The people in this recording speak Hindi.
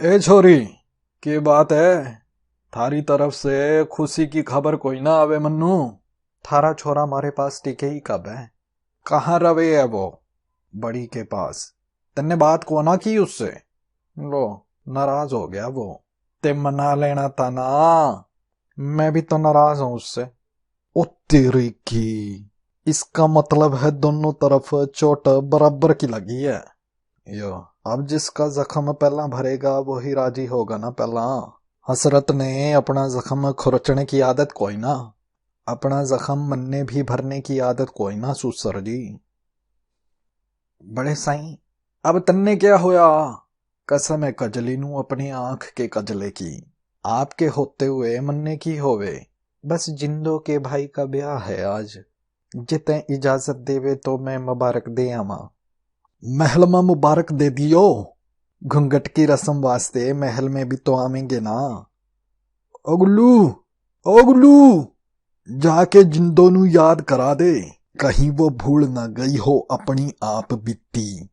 ए छोरी, के बात है? थारी तरफ से खुशी की खबर कोई ना आवे मन्नू। थारा छोरा मारे पास टिके ही कब है? कहाँ रवे है वो? बड़ी के पास। तन्ने बात को ना की उससे? लो, नाराज हो गया वो। ते मना लेना था ना। मैं भी तो नाराज हूं उससे। ओ तेरी की, इसका मतलब है दोनों तरफ चोट बराबर की लगी है। यो, अब जिसका जख्म पहला भरेगा वही राजी होगा ना पहला। हसरत ने अपना जख्म खुरचने की आदत कोई ना, अपना जख्म मन्ने भी भरने की आदत कोई ना सुसर जी। बड़े साईं, अब तन्ने क्या होया? कसम है कजली नू अपनी आंख के कजले की। आपके होते हुए मन्ने की होवे। बस जिंदो के भाई का ब्याह है आज। जिते इजाजत देवे तो मैं मुबारक दे आवा। महल में मुबारक दे दियो। घूंघट की रस्म वास्ते महल में भी तो आवेंगे ना। ओगलू, ओगलू, जाके जिंदो नू याद करा दे, कहीं वो भूल ना गई हो अपनी आप बीती।